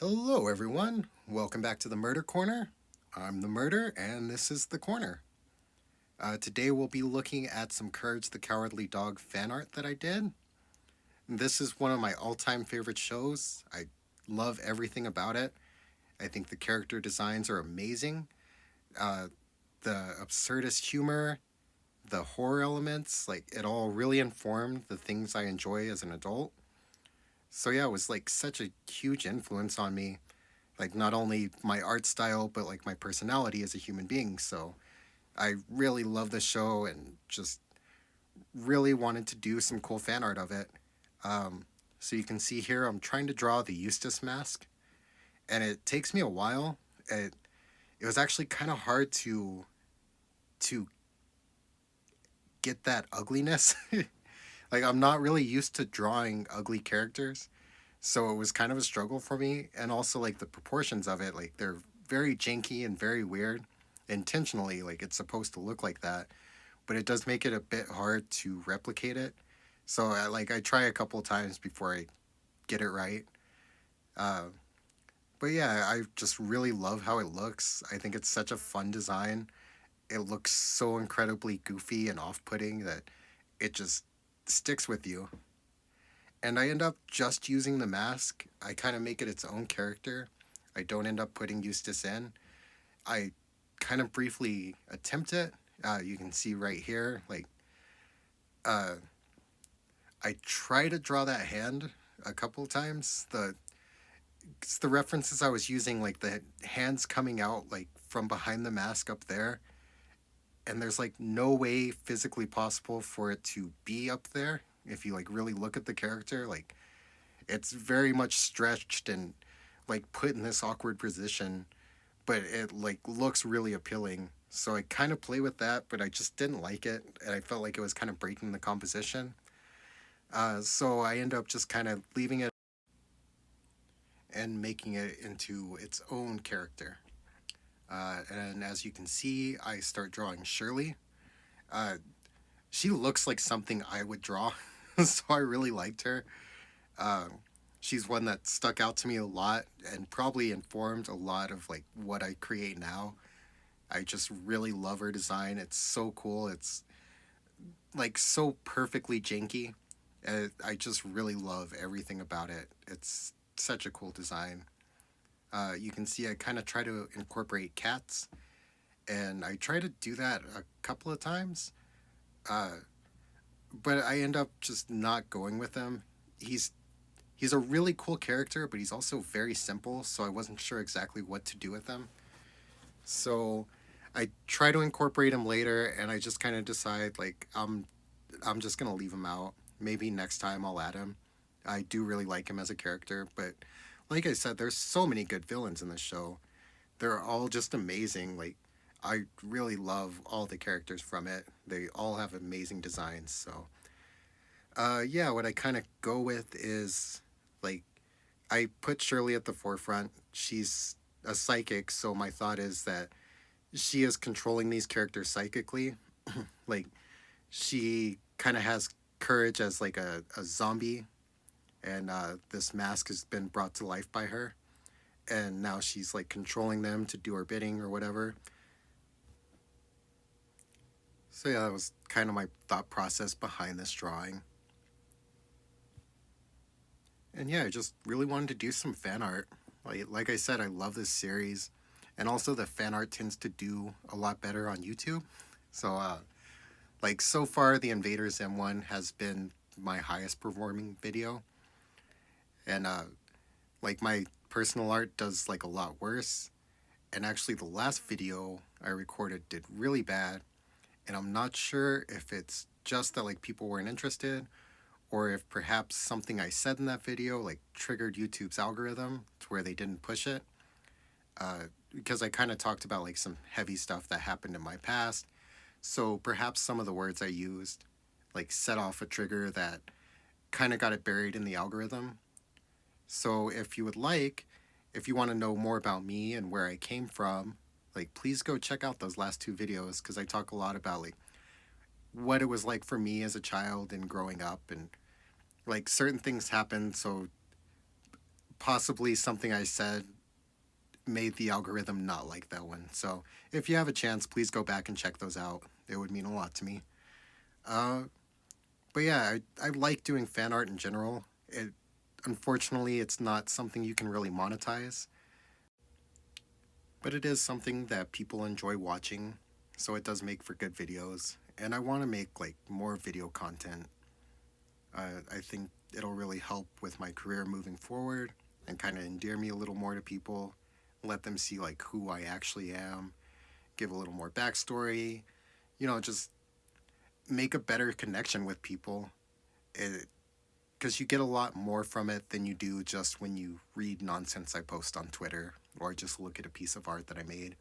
Hello, everyone. Welcome back to the Murder Corner. I'm the Murder, and this is the Corner. Today, we'll be looking at some Courage the Cowardly Dog fan art that I did. This is one of my all time favorite shows. I love everything about it. I think the character designs are amazing. Uh, the absurdist humor, the horror elements, it all really informed the things I enjoy as an adult. So, yeah, it was such a huge influence on me, not only my art style but my personality as a human being. So I really love the show and just really wanted to do some cool fan art of it. So you can see here I'm trying to draw the Eustace mask, and it takes me a while. It was actually kind of hard to get that ugliness. I'm not really used to drawing ugly characters, so it was kind of a struggle for me. And also the proportions of it, they're very janky and very weird. Intentionally, it's supposed to look like that, but it does make it a bit hard to replicate it. So I try a couple of times before I get it right. Uh, but yeah, I just really love how it looks. I think it's such a fun design. It looks so incredibly goofy and off-putting that it just sticks with you. And I end up just using the mask. I kind of make it its own character. I don't end up putting Eustace in. I kind of briefly attempt it. You can see right here, uh, I try to draw that hand a couple times. The references I was using, the hands coming out from behind the mask up there, and there's no way physically possible for it to be up there if you really look at the character. It's very much stretched and put in this awkward position, but it looks really appealing. So I kind of play with that, but I just didn't like it, and I felt like it was kind of breaking the composition. So I end up just kind of leaving it and making it into its own character. And as you can see, I start drawing Shirley. Uh, she looks like something I would draw, so I really liked her. Uh, she's one that stuck out to me a lot and probably informed a lot of what I create now. I just really love her design. It's so cool. It's so perfectly janky. I just really love everything about it. It's such a cool design. You can see I kind of try to incorporate cats, and I try to do that a couple of times, uh, but I end up just not going with him. He's he's a really cool character, but he's also very simple, so I wasn't sure exactly what to do with him. So I try to incorporate him later, and I just kind of decide I'm just gonna leave him out. Maybe next time I'll add him. I do really like him as a character, but like I said, there's so many good villains in this show. They're all just amazing. I really love all the characters from it. They all have amazing designs. So yeah, what I kind of go with is like I put Shirley at the forefront. She's a psychic, so my thought is that she is controlling these characters psychically. like she kind of has courage as a zombie, and this mask has been brought to life by her, and now she's controlling them to do her bidding or whatever. So yeah, that was kind of my thought process behind this drawing. And yeah, I just really wanted to do some fan art. Like I said, I love this series, and also the fan art tends to do a lot better on YouTube. So so far, the Invaders M1 has been my highest performing video, and my personal art does a lot worse. And actually, the last video I recorded did really bad, and I'm not sure if it's just that people weren't interested, or if perhaps something I said in that video triggered YouTube's algorithm to where they didn't push it. Because I kind of talked about some heavy stuff that happened in my past, so perhaps some of the words I used set off a trigger that kind of got it buried in the algorithm. So if you would if you want to know more about me and where I came from, please go check out those last two videos because I talk a lot about what it was like for me as a child and growing up, and certain things happened, so possibly something I said made the algorithm not like that one. So if you have a chance, please go back and check those out. It would mean a lot to me. Uh, but yeah, I like doing fan art in general. Unfortunately, it's not something you can really monetize, but it is something that people enjoy watching, so it does make for good videos. And I want to make like more video content. I think it'll really help with my career moving forward and kind of endear me a little more to people, let them see like who I actually am, give a little more backstory, just make a better connection with people. Because you get a lot more from it than you do just when you read nonsense I post on Twitter or just look at a piece of art that I made.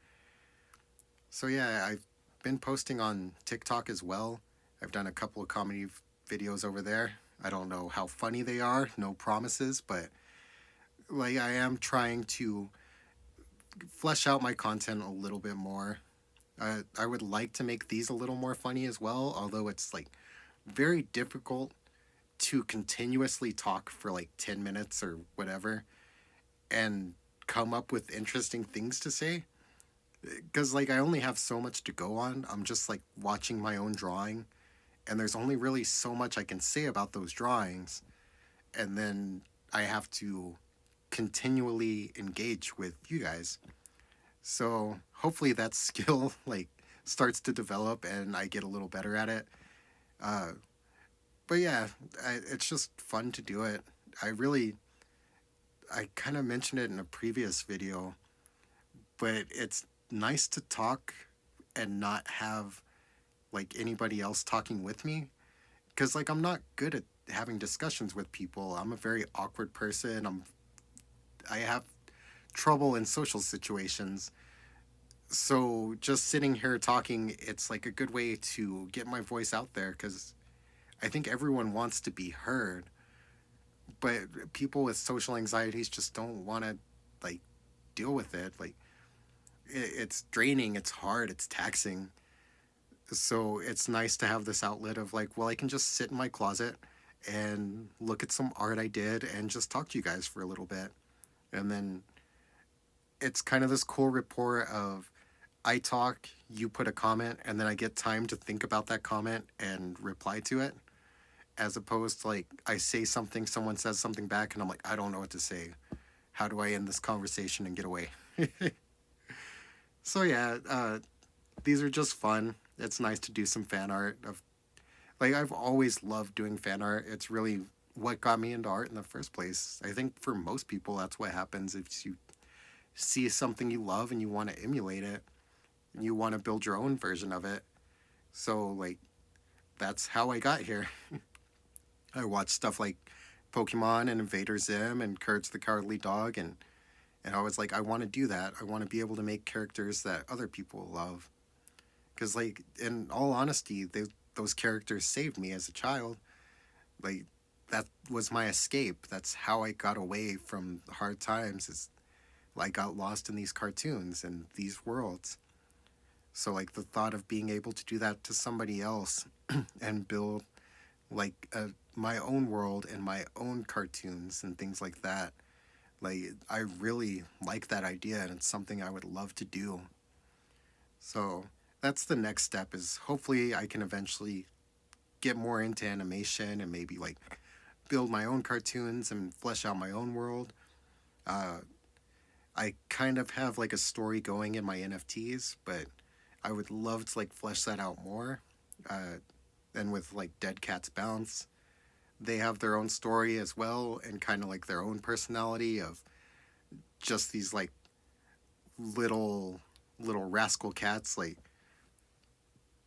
So yeah, I've been posting on TikTok as well. I've done a couple of comedy videos over there. I don't know how funny they are, no promises, but like I am trying to flesh out my content a little bit more. I would like to make these a little more funny as well, although it's like very difficult to continuously talk for like 10 minutes or whatever and come up with interesting things to say. Because like I only have so much to go on. I'm just like watching my own drawing, and there's only really so much I can say about those drawings. And then I have to continually engage with you guys. So hopefully that skill like starts to develop and I get a little better at it. Uh, but yeah, it's just fun to do it. I kind of mentioned it in a previous video, but it's nice to talk and not have like anybody else talking with me, because like I'm not good at having discussions with people. I'm a very awkward person. I have trouble in social situations. So just sitting here talking, it's like a good way to get my voice out there, because I think everyone wants to be heard, but people with social anxieties just don't want to like deal with it. Like it's draining, it's hard, it's taxing. So it's nice to have this outlet of like, well, I can just sit in my closet and look at some art I did and just talk to you guys for a little bit. And then it's kind of this cool rapport of I talk, you put a comment, and then I get time to think about that comment and reply to it. As opposed to like I say something, someone says something back, and I'm like, I don't know what to say. How do I end this conversation and get away? So yeah, these are just fun. It's nice to do some fan art of like I've always loved doing fan art. It's really what got me into art in the first place. I think for most people that's what happens if you see something you love and you want to emulate it and you want to build your own version of it. So like that's how I got here. I watched stuff like Pokemon and Invader Zim and Courage the Cowardly Dog, and I was like, I want to do that. I want to be able to make characters that other people love. Because, like, in all honesty, those characters saved me as a child. Like, that was my escape. That's how I got away from hard times. Is I got lost in these cartoons and these worlds. So, like, the thought of being able to do that to somebody else and build, like, my own world and my own cartoons and things like that, like, I really like that idea, and it's something I would love to do. So that's the next step, is hopefully I can eventually get more into animation and maybe like build my own cartoons and flesh out my own world. Uh, I kind of have like a story going in my NFTs, but I would love to like flesh that out more. Uh, and with like Dead Cats Bounce, they have their own story as well and kind of like their own personality of just these like little rascal cats, like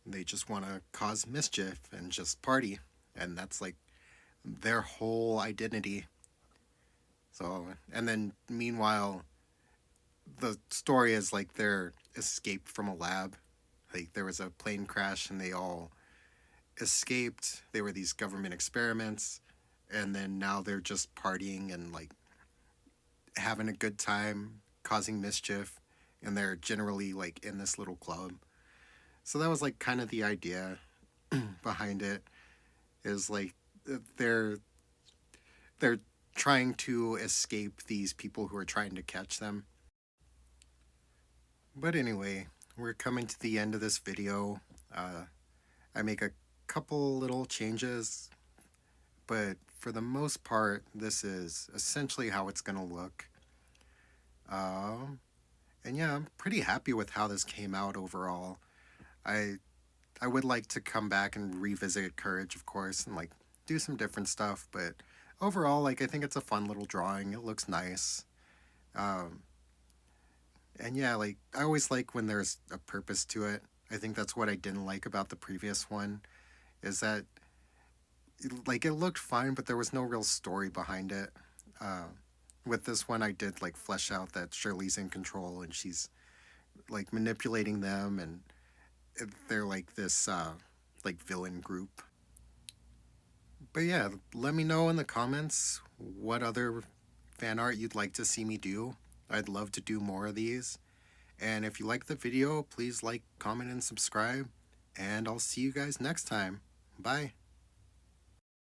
they just want to cause mischief and just party, and that's like their whole identity. So and then meanwhile the story is like their escape from a lab. Like there was a plane crash and they all escaped. They were these government experiments, and then now they're just partying and like having a good time, causing mischief, and they're generally like in this little club. So that was like kind of the idea behind it, is like they're they're trying to escape these people who are trying to catch them. But anyway, we're coming to the end of this video. I make a couple little changes, but for the most part, this is essentially how it's going to look. And yeah, I'm pretty happy with how this came out overall. I I would like to come back and revisit Courage, of course, and like do some different stuff, but overall, like I think it's a fun little drawing. It looks nice. Um, and yeah, like I always like when there's a purpose to it. I think that's what I didn't like about the previous one is that like it looked fine, but there was no real story behind it. Uh, with this one, I did like flesh out that Shirley's in control and she's like manipulating them, and they're like this like villain group. But yeah, let me know in the comments what other fan art you'd like to see me do. I'd love to do more of these. And if you like the video, please like, comment, and subscribe. And I'll see you guys next time. Bye.